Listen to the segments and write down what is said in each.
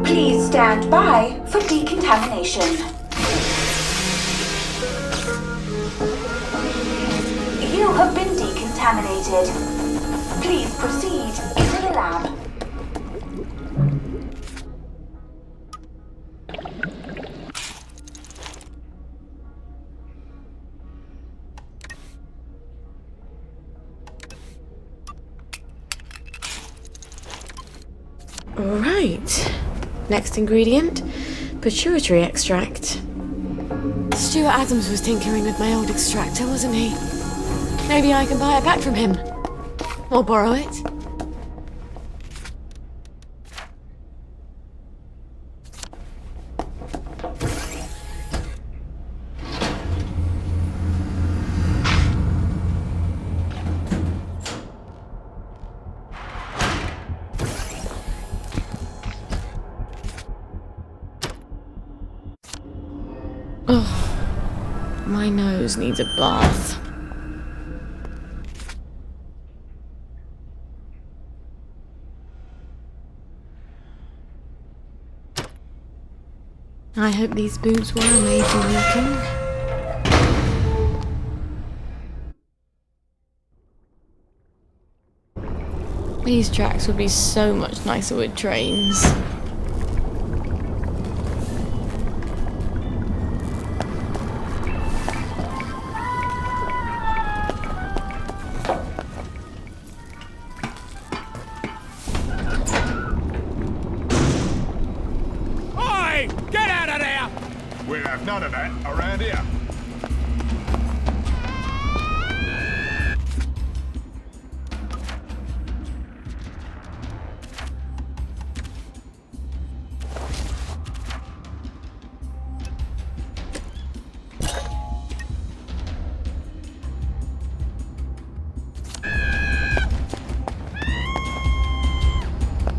Please stand by for decontamination. You have been decontaminated. Please proceed into the lab. Right. Next ingredient, pituitary extract. Stuart Adams was tinkering with my old extractor, wasn't he? Maybe I can buy it back from him. Or borrow it. Oh, my nose needs a bath. I hope these boots were made for walking. These tracks would be so much nicer with trains. We'll have none of that around here.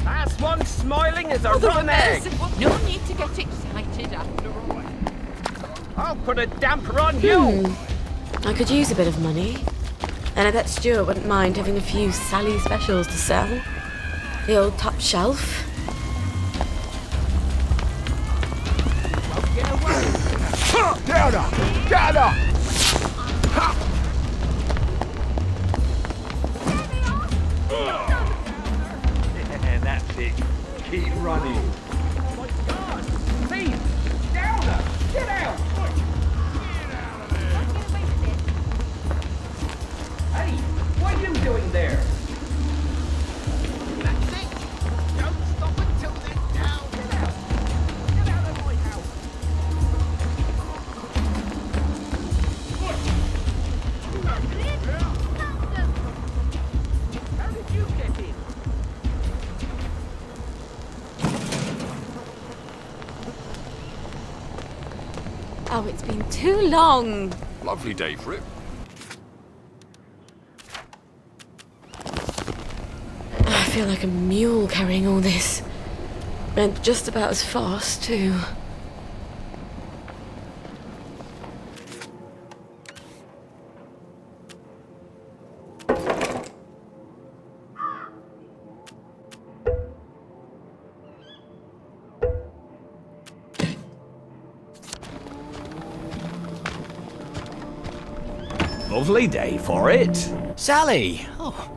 That's one smiling as a rotten egg. No need to get excited after all. I'll put a damper on you. I could use a bit of money. And I bet Stuart wouldn't mind having a few Sally specials to sell. The old top shelf. Down up! Down up! Yeah, that's it. Keep running. Oh my God! Please, Downer, get out! Hey, what are you doing there? That's it. Don't stop until they're down. Get out! Get out of my house! How did you get in? Oh, it's been too long. Lovely day for it. I feel like a mule carrying all this. And just about as fast, too. Lovely day for it. Sally! Oh,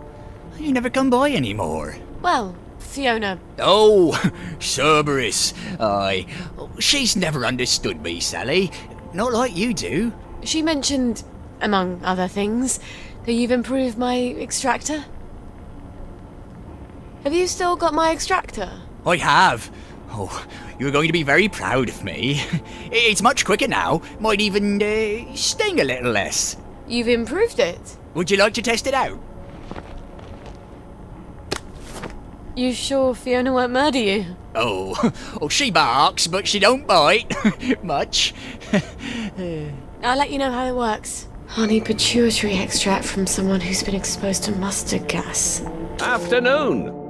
you never come by anymore. Well, Fiona. Oh, Cerberus. Aye. She's never understood me, Sally. Not like you do. She mentioned, among other things, that you've improved my extractor. Have you still got my extractor? I have. Oh, you're going to be very proud of me. It's much quicker now. Might even sting a little less. You've improved it. Would you like to test it out? You sure Fiona won't murder you? Oh, she barks, but she don't bite. Much. I'll let you know how it works. Honey pituitary extract from someone who's been exposed to mustard gas. Afternoon.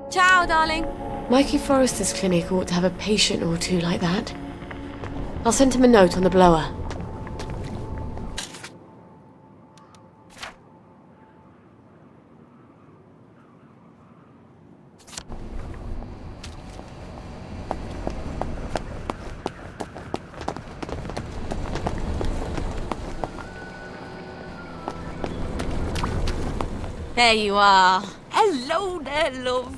Ciao, darling. Mikey Forrester's clinic ought to have a patient or two like that. I'll send him a note on the blower. There you are. Hello there, love.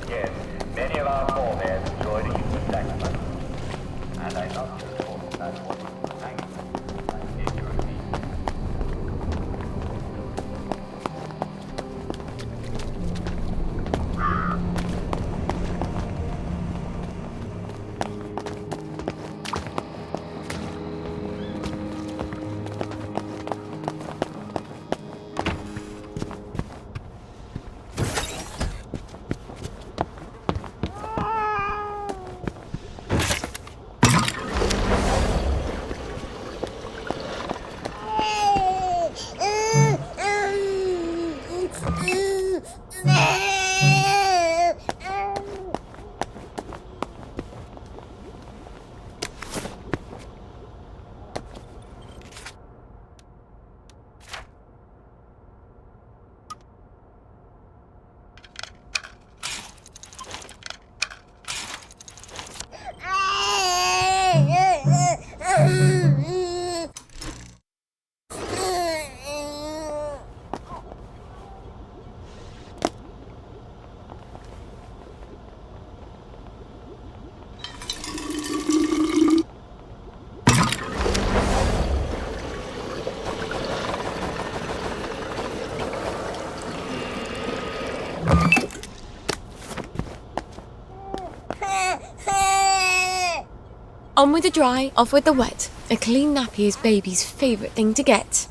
Yes, many of our forebears enjoyed a human sacrifice. And I not just thought that's what you were saying. I did your deed. On with the dry, off with the wet. A clean nappy is baby's favourite thing to get.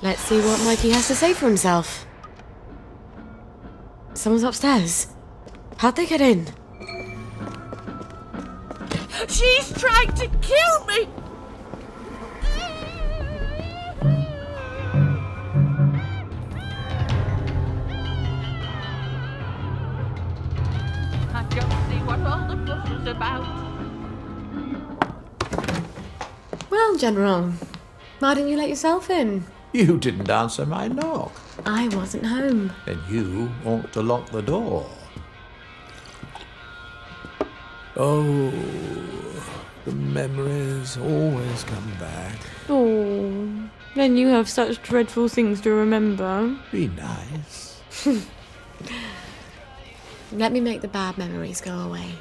Let's see what Mikey has to say for himself. Someone's upstairs. How'd they get in? She's trying to kill me! I don't see what all the fuss was about. Well, General, why didn't you let yourself in? You didn't answer my knock. I wasn't home. Then you ought to lock the door. Oh, the memories always come back. Oh, then you have such dreadful things to remember. Be nice. Let me make the bad memories go away.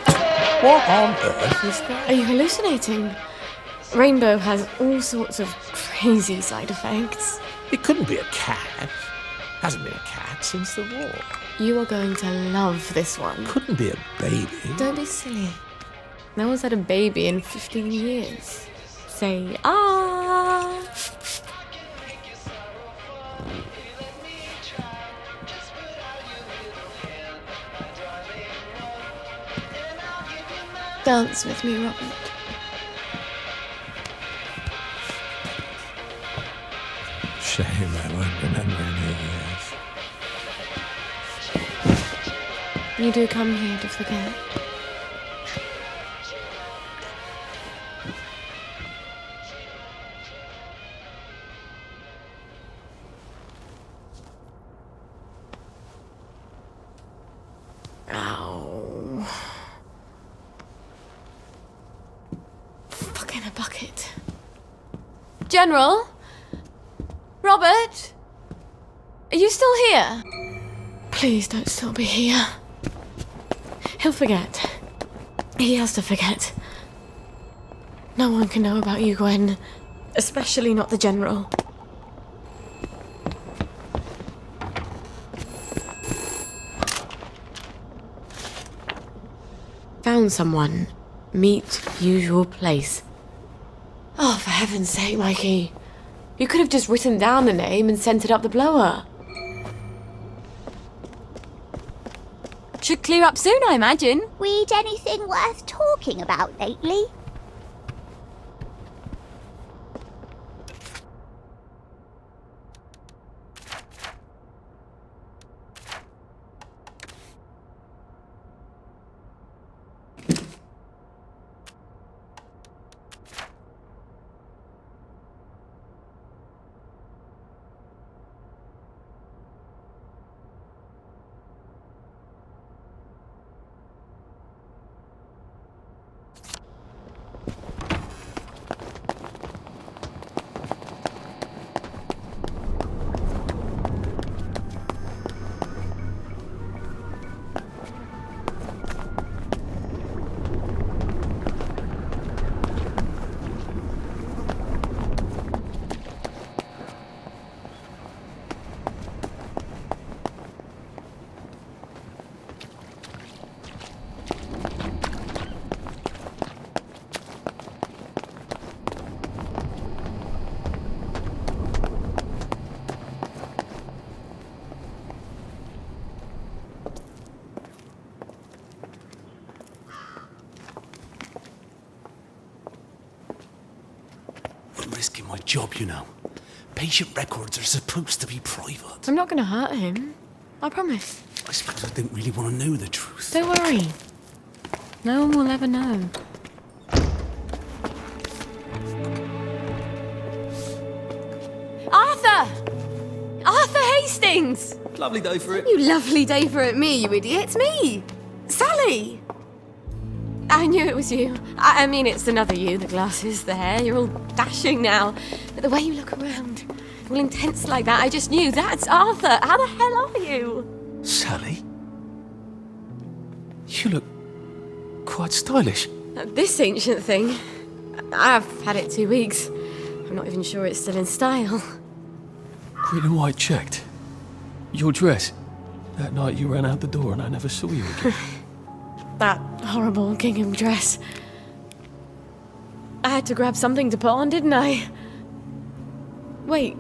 What on earth is that? Are you hallucinating? Rainbow has all sorts of crazy side effects. It couldn't be a cat. Hasn't been a cat since the war. You are going to love this one. Couldn't be a baby. Don't be silly. No one's had a baby in 15 years. Say, ah! Dance with me, Robert. Shame I won't remember any years. You do come here to forget. Ow. Fuck in a bucket. General? Robert? Are you still here? Please don't still be here. He'll forget. He has to forget. No one can know about you, Gwen. Especially not the General. Found someone. Meet usual place. Oh, for heaven's sake, Mikey. You could have just written down the name and sent it up the blower. Should clear up soon, I imagine. Read anything worth talking about lately? Risking my job, you know. Patient records are supposed to be private. I'm not going to hurt him. I promise. I suppose I don't really want to know the truth. Don't worry. No one will ever know. Arthur! Arthur Hastings! Lovely day for it. You lovely day for it, me, you idiot. It's me! Sally! I knew it was you. I mean, it's another you, the glasses, the hair, you're all dashing now. But the way you look around, all intense like that, I just knew that's Arthur. How the hell are you? Sally? You look quite stylish. This ancient thing, I've had it 2 weeks. I'm not even sure it's still in style. Green and white checked. Your dress. That night you ran out the door and I never saw you again. That horrible gingham dress. I had to grab something to put on, didn't I? Wait.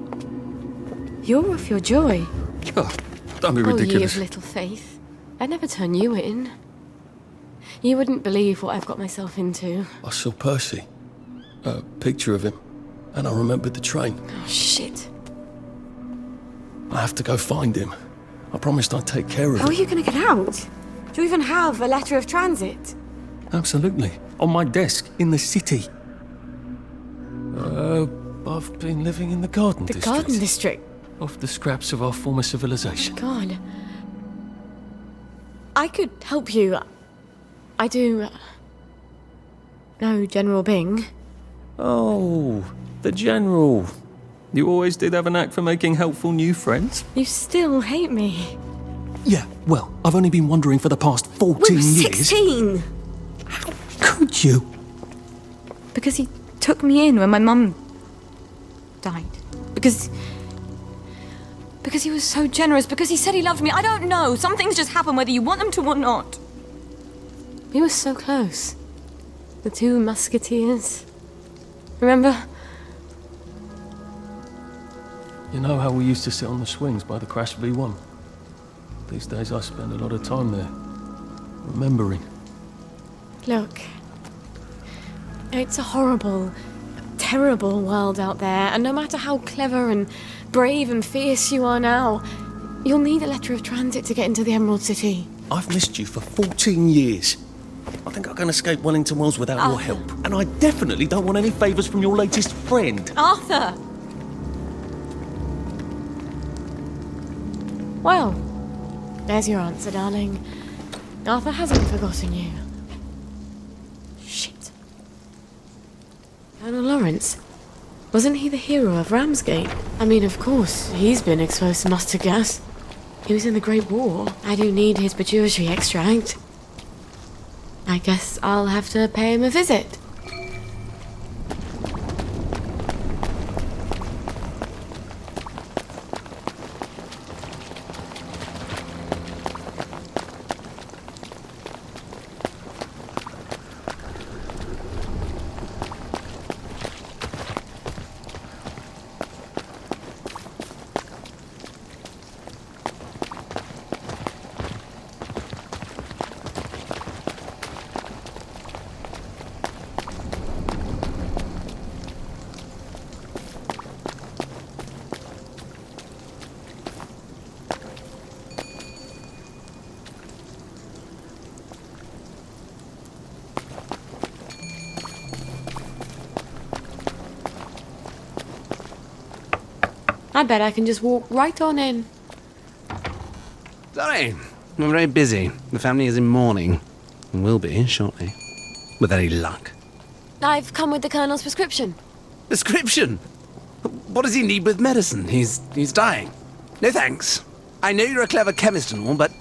You're off your joy. Oh, don't be Oh, ye ridiculous. of little faith. I'd never turn you in. You wouldn't believe what I've got myself into. I saw Percy. A picture of him. And I remembered the train. Oh, shit. I have to go find him. I promised I'd take care of How are him. you going to get out? Do you even have a letter of transit? Absolutely. On my desk, in the city. I've been living in the Garden The District. Garden District? Off the scraps of our former civilization. God. I could help you. I do know General Bing. Oh, the General. You always did have a knack for making helpful new friends. You still hate me. Yeah, well, I've only been wondering for the past 14 We were years. 16! Could you? Because he took me in when my mum died. Because he was so generous. Because he said he loved me. I don't know. Some things just happen whether you want them to or not. We were so close. The two musketeers. Remember? You know how we used to sit on the swings by the Crash V1? These days I spend a lot of time there, remembering. Look. It's a horrible, terrible world out there, and no matter how clever and brave and fierce you are now, you'll need a letter of transit to get into the Emerald City. I've missed you for 14 years. I think I can escape Wellington Wells without your help. And I definitely don't want any favours from your latest friend. Arthur! Well, there's your answer, darling. Arthur hasn't forgotten you. Shit. Colonel Lawrence. Wasn't he the hero of Ramsgate? I mean, of course, he's been exposed to mustard gas. He was in the Great War. I do need his pituitary extract. I guess I'll have to pay him a visit. I bet I can just walk right on in. Sorry, I'm very busy. The family is in mourning. And will be shortly. With any luck. I've come with the Colonel's prescription. Prescription? What does he need with medicine? He's dying. No thanks. I know you're a clever chemist and all, but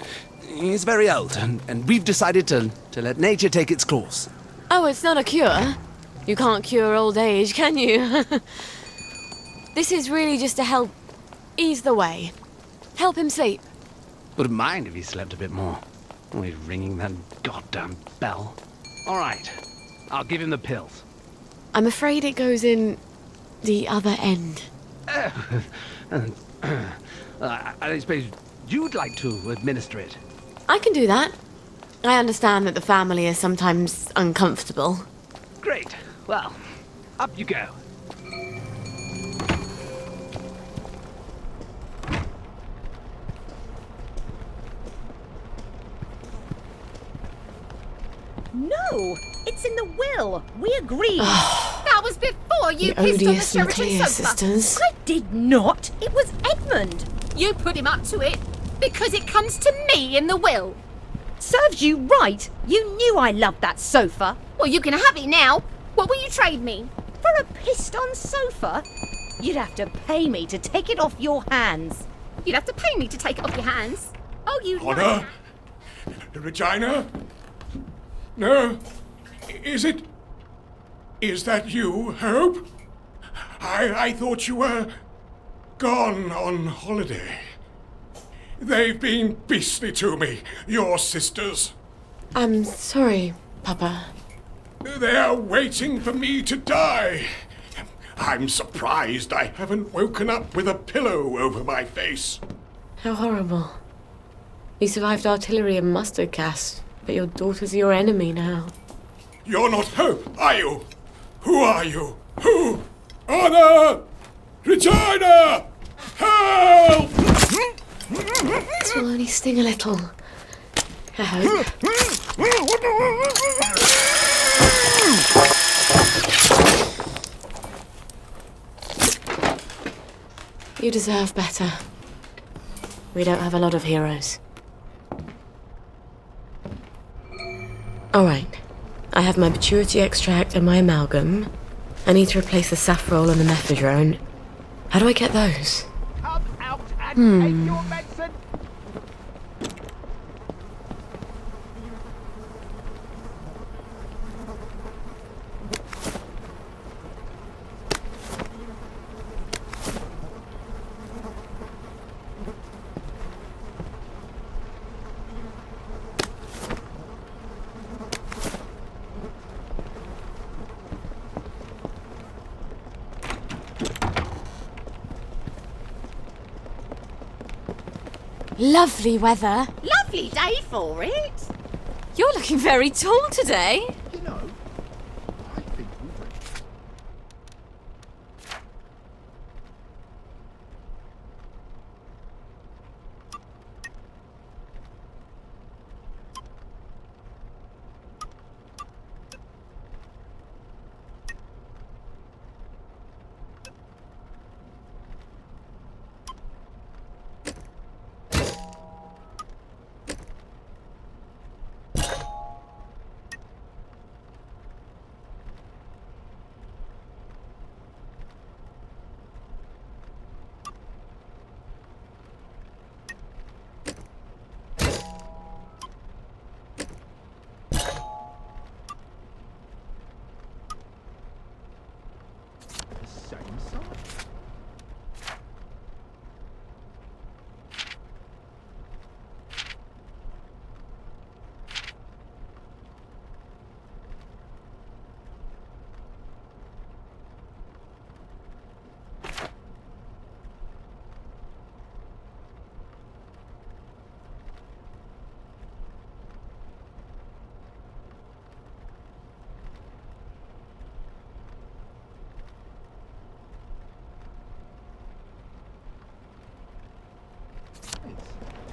he's very old, and we've decided to let nature take its course. Oh, it's not a cure. You can't cure old age, can you? This is really just to help ease the way. Help him sleep. Wouldn't mind if he slept a bit more. Always ringing that goddamn bell. All right, I'll give him the pills. I'm afraid it goes in the other end. I suppose you'd like to administer it. I can do that. I understand that the family is sometimes uncomfortable. Great. Well, up you go. No, it's in the will. We agreed. That was before you The pissed on the odious Sheraton McLear sofa. sisters. I did not. It was Edmund. You put him up to it because it comes to me in the will. Serves you right. You knew I loved that sofa. Well, you can have it now. What will you trade me? For a pissed-on sofa? You'd have to pay me to take it off your hands. You'd have to pay me to take it off your hands. Oh, you Honor? Regina? No? Is it? Is that you, Hope? I thought you were gone on holiday. They've been beastly to me, your sisters. I'm sorry, Papa. They're waiting for me to die. I'm surprised I haven't woken up with a pillow over my face. How horrible. You survived artillery and mustard gas, but your daughter's your enemy now. You're not Hope, are you? Who are you? Who? Honor! Regina! Help! This will only sting a little. I hope. You deserve better. We don't have a lot of heroes. Alright. I have my Maturity Extract and my Amalgam. I need to replace the Safrole and the Mephedrone. How do I get those? Come out and take your medicine. Lovely weather. Lovely day for it. You're looking very tall today. You know, I think we've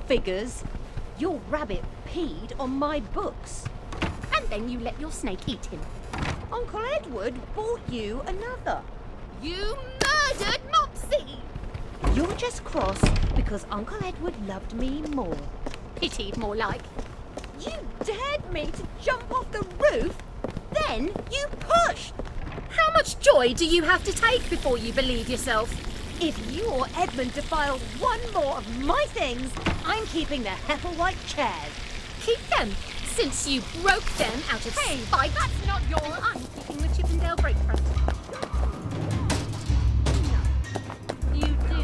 Figures. Your rabbit peed on my books. And then you let your snake eat him. Uncle Edward bought you another. You murdered Mopsy! You're just cross because Uncle Edward loved me more. Pitied, more like. You dared me to jump off the roof, then you pushed. How much joy do you have to take before you believe yourself? If you or Edmund defile one more of my things, I'm keeping the Hepplewhite chairs. Keep them, since you broke them out of spite. That's not yours. I'm keeping the Chippendale breakfast. You do.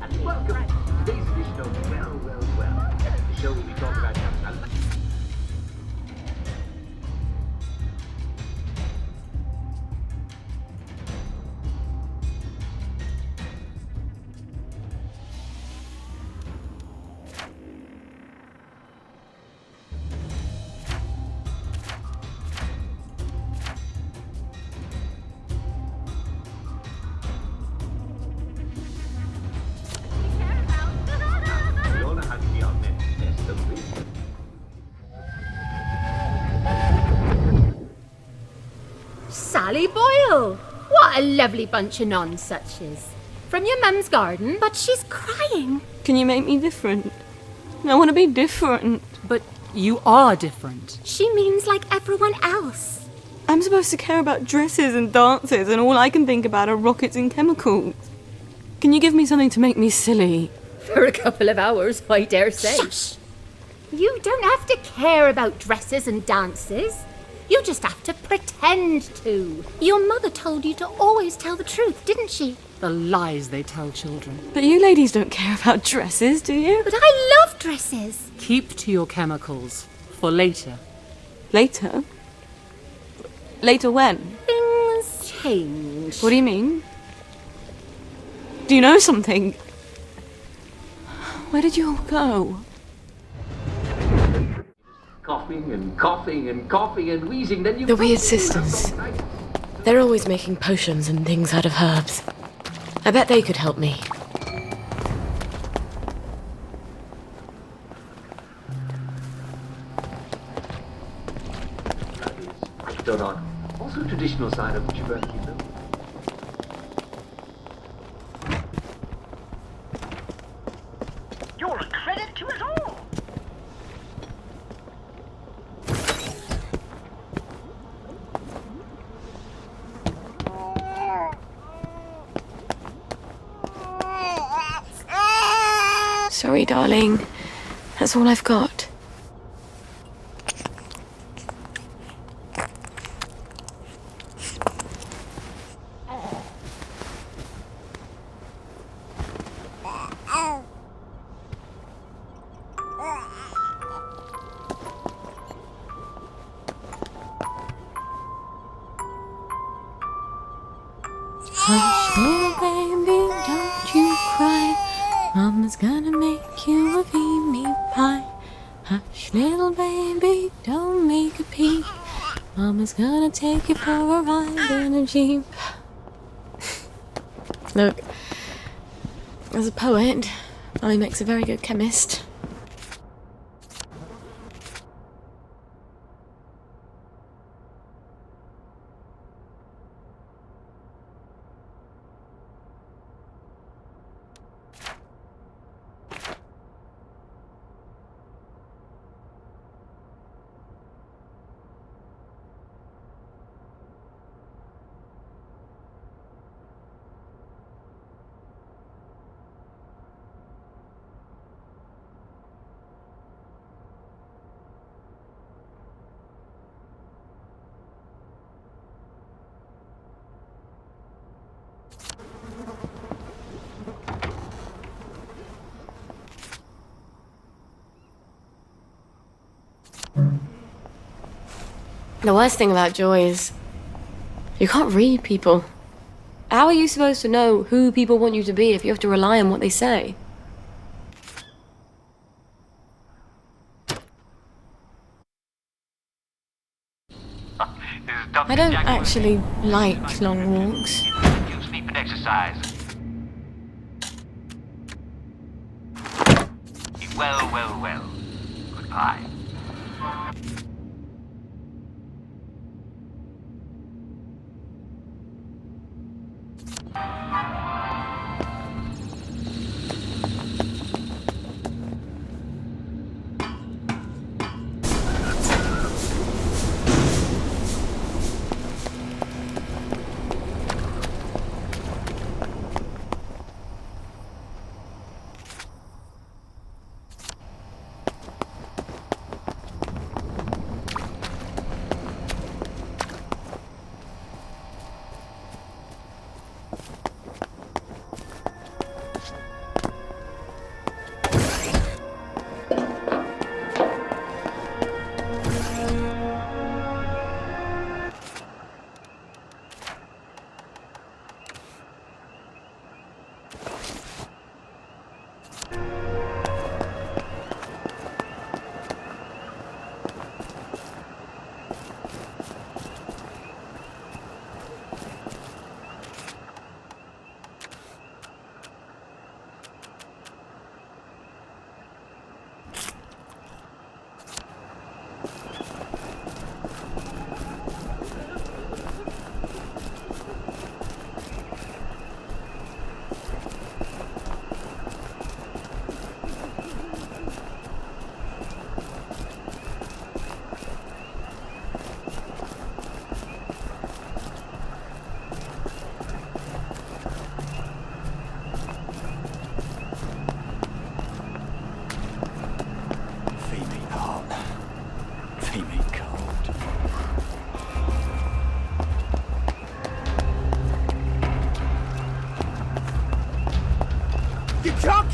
And welcome to today's edition of Well. The show will be talking about Sally Boyle! What a lovely bunch of nonsuchers. from your mum's garden, but she's crying. Can you make me different? I want to be different. But you are different. She means like everyone else. I'm supposed to care about dresses and dances, and all I can think about are rockets and chemicals. Can you give me something to make me silly? For a couple of hours, I dare say. Shush! You don't have to care about dresses and dances. You just have to pretend to. Your mother told you to always tell the truth, didn't she? The lies they tell children. But you ladies don't care about dresses, do you? But I love dresses. Keep to your chemicals. For later. Later? Later when? Things change. What do you mean? Do you know something? Where did you all go? Coughing and coughing and coughing and wheezing, then you... The weird sisters. They're always making potions and things out of herbs. I bet they could help me. Donut. Also a traditional sign of tuberculosis. You're a credit to us all. Sorry, darling. That's all I've got. Hush, little baby, don't you cry. Mama's gonna make you a veiny pie. Hush, little baby, don't make a peep. Mama's gonna take you for a ride in a Jeep. Look, as a poet, Molly makes a very good chemist. The worst thing about Joy is you can't read people. How are you supposed to know who people want you to be if you have to rely on what they say? I don't actually like long walks. You sleep and exercise. Well, well, well. Goodbye.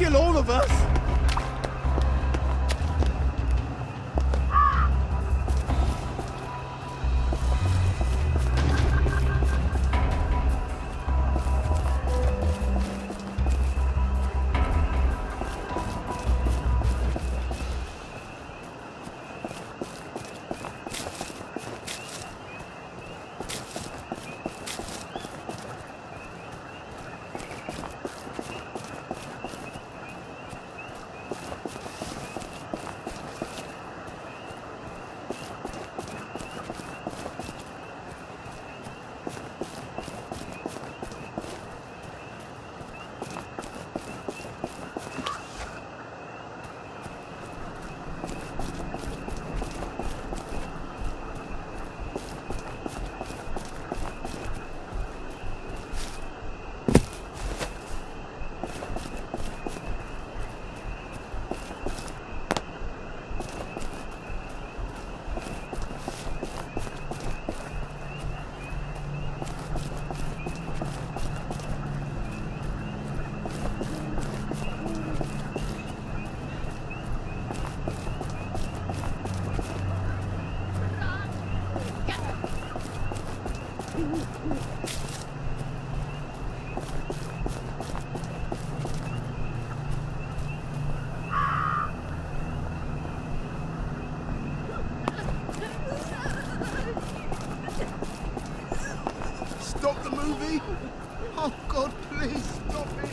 kill all of us. Stop the movie! Oh God, please stop it!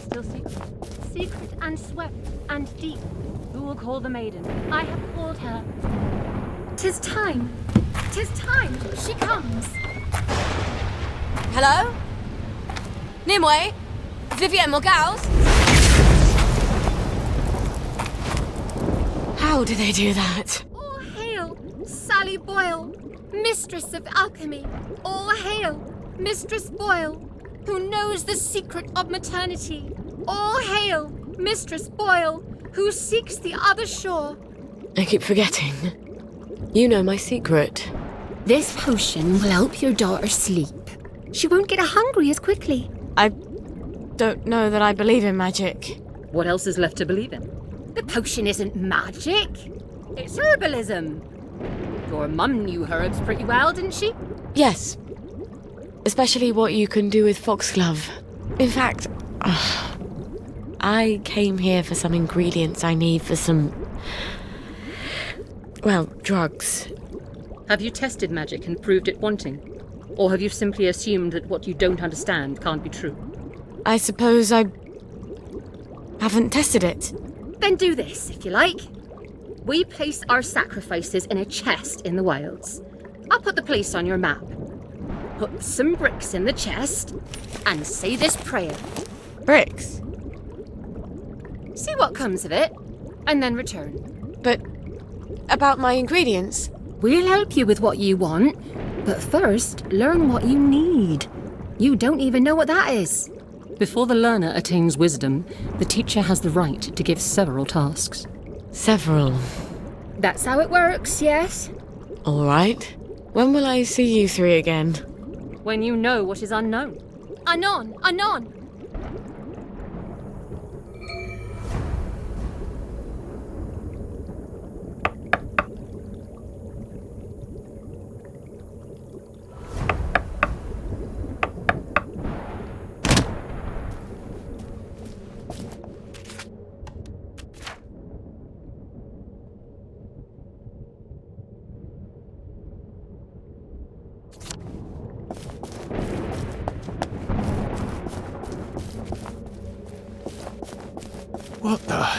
Still secret. Secret and swept and deep. Who will call the maiden? I have called her. 'Tis time. 'Tis time. She comes. Hello? Nimue? Vivienne Morgause? How do they do that? All hail, Sally Boyle, mistress of alchemy. All hail, Mistress Boyle, who knows the secret of maternity. All hail, Mistress Boyle, who seeks the other shore. I keep forgetting. You know my secret. This potion will help your daughter sleep. She won't get hungry as quickly. I don't know that I believe in magic. What else is left to believe in? The potion isn't magic. It's herbalism. Your mum knew herbs pretty well, didn't she? Yes. Especially what you can do with foxglove. In fact, I came here for some ingredients I need for some... well, drugs. Have you tested magic and proved it wanting? Or have you simply assumed that what you don't understand can't be true? I suppose I haven't tested it. Then do this, if you like. We place our sacrifices in a chest in the wilds. I'll put the place on your map. Put some bricks in the chest and say this prayer. Bricks? See what comes of it, and then return. But about my ingredients? We'll help you with what you want, but first, learn what you need. You don't even know what that is. Before the learner attains wisdom, the teacher has the right to give several tasks. Several? That's how it works, yes? All right. When will I see you three again? When you know what is unknown. Anon, anon.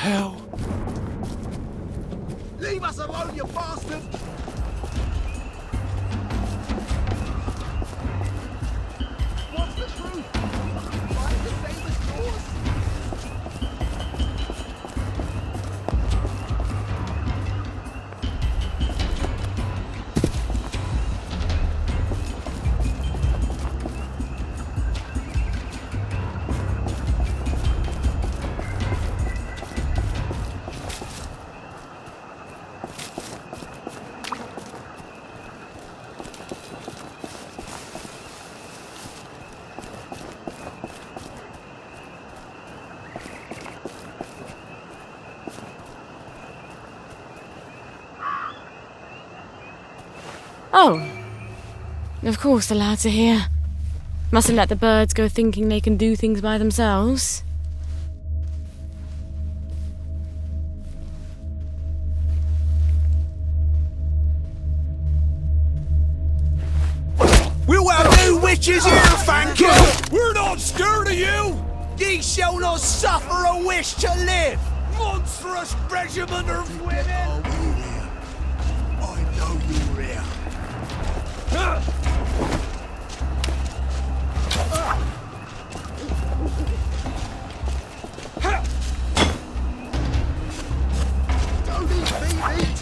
hell? Leave us alone, you bastard! What's the truth? Why is the same as yours? Oh. Of course the lads are here. Mustn't let the birds go thinking they can do things by themselves. We'll have new witches here, thank you! We're not scared of you! Ye shall not suffer a wish to live! Monstrous regiment of women! I know you're here. Don't eat meat!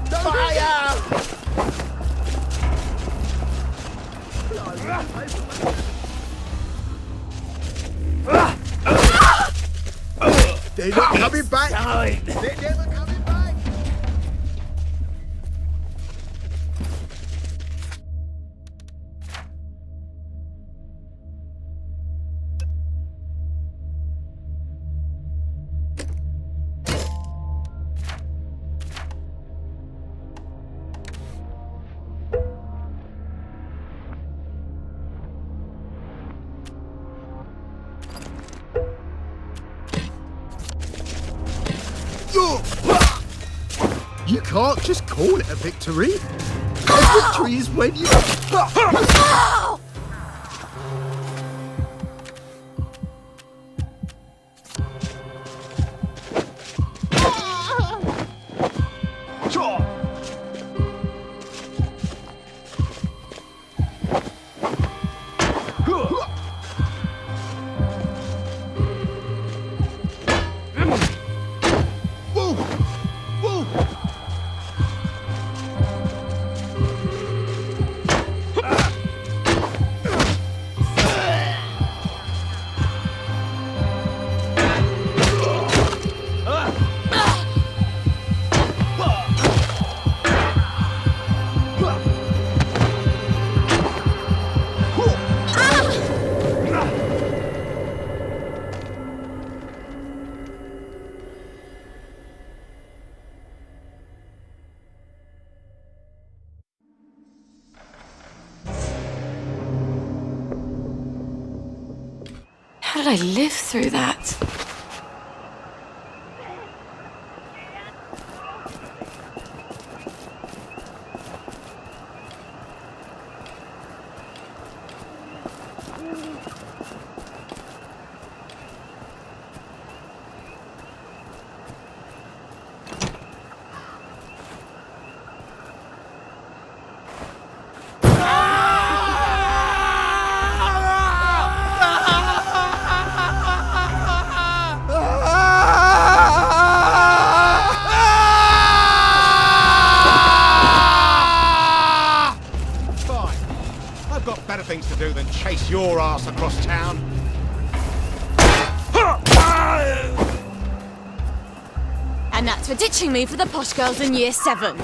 Fire! They're not coming back! They're never coming back! You can't just call it a victory. A victory is when you... How did I live through that? Better things to do than chase your ass across town. And that's for ditching me for the posh girls in year 7.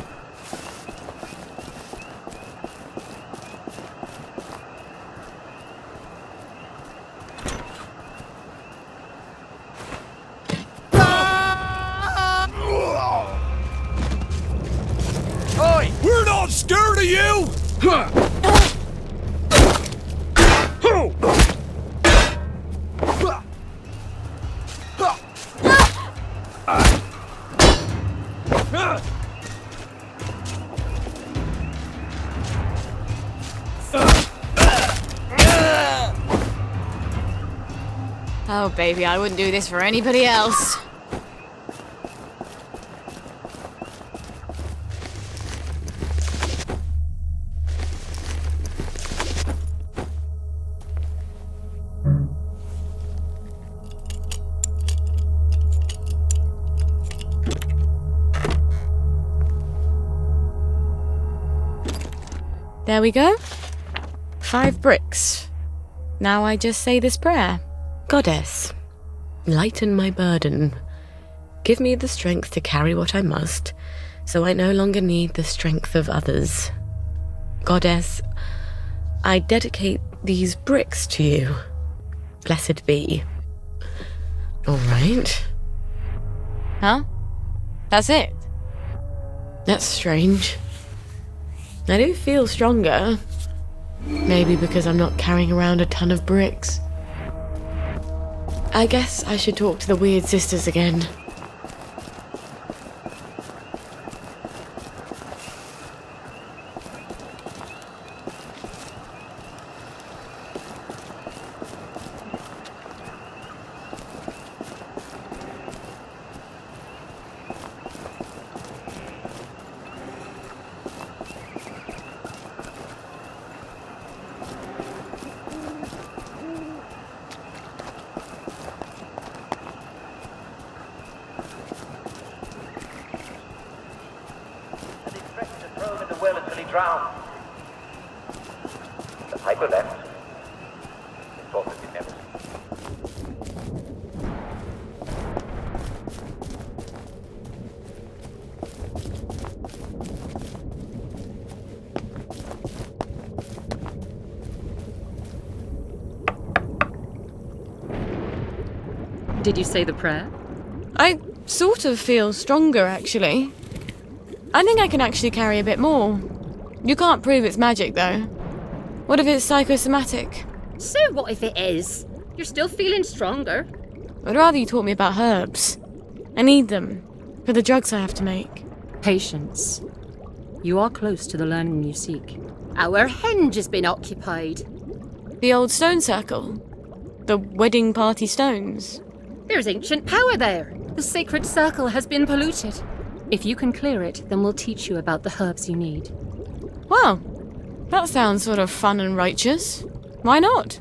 Oi! We're not scared of you! Oh, baby, I wouldn't do this for anybody else. There we go. 5 bricks. Now I just say this prayer. Goddess, lighten my burden. Give me the strength to carry what I must, so I no longer need the strength of others. Goddess, I dedicate these bricks to you. Blessed be. All right. Huh? That's it? That's strange. I do feel stronger. Maybe because I'm not carrying around a ton of bricks. I guess I should talk to the Weird Sisters again. Drowned. The piper left. He thought that he'd never Did you say the prayer? I sort of feel stronger, actually. I think I can actually carry a bit more. You can't prove it's magic, though. What if it's psychosomatic? So what if it is? You're still feeling stronger. I'd rather you taught me about herbs. I need them for the drugs I have to make. Patience. You are close to the learning you seek. Our henge has been occupied. The old stone circle? The wedding party stones? There's ancient power there. The sacred circle has been polluted. If you can clear it, then we'll teach you about the herbs you need. Well, that sounds sort of fun and righteous. Why not?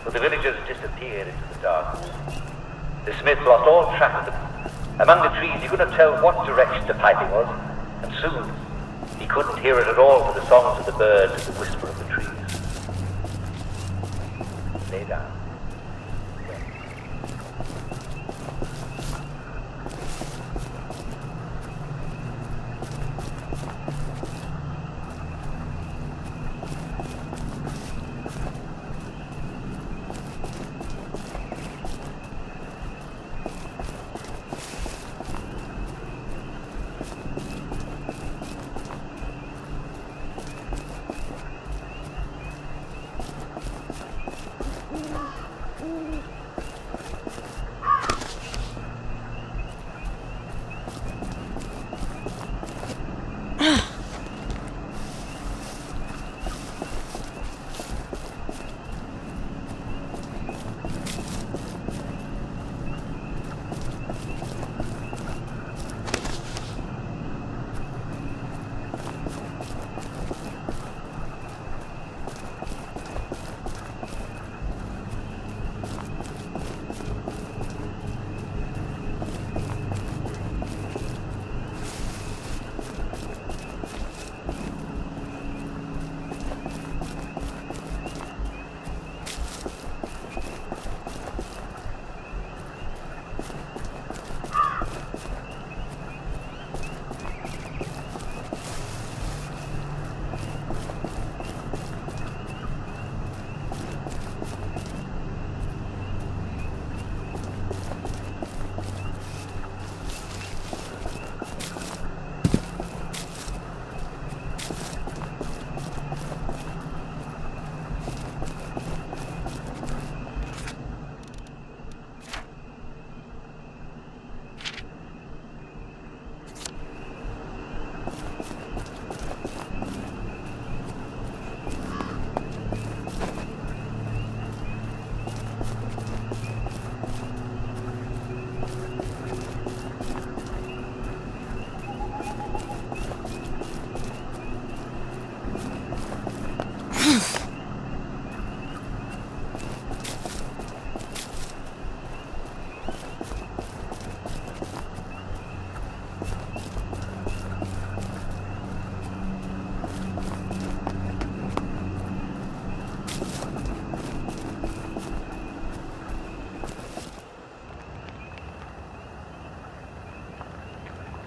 The villagers disappeared into the dark. The smith lost all track of them. Among the trees he could not tell what direction the piping was, and soon he couldn't hear it at all for the songs of the birds and the whisper of the trees. Lay down.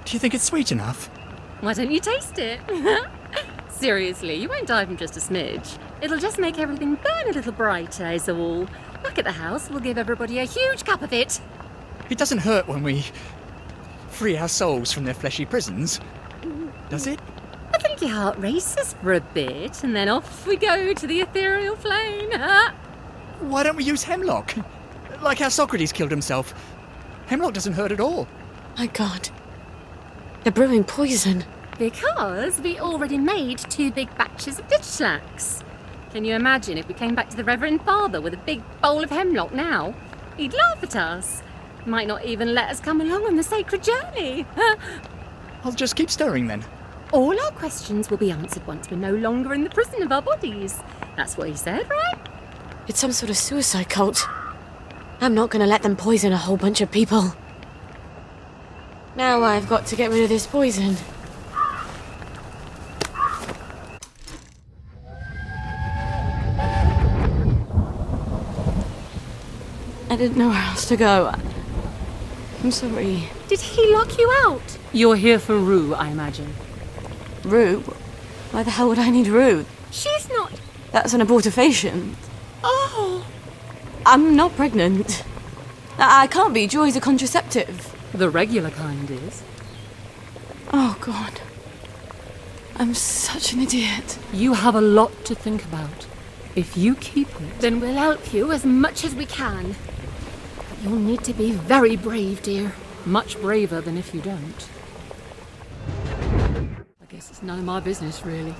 Do you think it's sweet enough? Why don't you taste it? Seriously, you won't die from just a smidge. It'll just make everything burn a little brighter, is all. Back at the house, we'll give everybody a huge cup of it. It doesn't hurt when we free our souls from their fleshy prisons, does it? I think your heart races for a bit, and then off we go to the ethereal plane. Why don't we use hemlock? Like how Socrates killed himself. Hemlock doesn't hurt at all. My God. They're brewing poison. Because we already made 2 big batches of ditchlax. Can you imagine if we came back to the Reverend Father with a big bowl of hemlock now? He'd laugh at us. Might not even let us come along on the sacred journey. I'll just keep stirring then. All our questions will be answered once we're no longer in the prison of our bodies. That's what he said, right? It's some sort of suicide cult. I'm not going to let them poison a whole bunch of people. Now I've got to get rid of this poison. I didn't know where else to go. I'm sorry. Did he lock you out? You're here for Rue, I imagine. Rue? Why the hell would I need Rue? She's not... That's an abortifacient. Oh! I'm not pregnant. I can't be. Joy's a contraceptive. The regular kind is. Oh, God. I'm such an idiot. You have a lot to think about. If you keep it, then we'll help you as much as we can. But you'll need to be very brave, dear. Much braver than if you don't. I guess it's none of my business, really.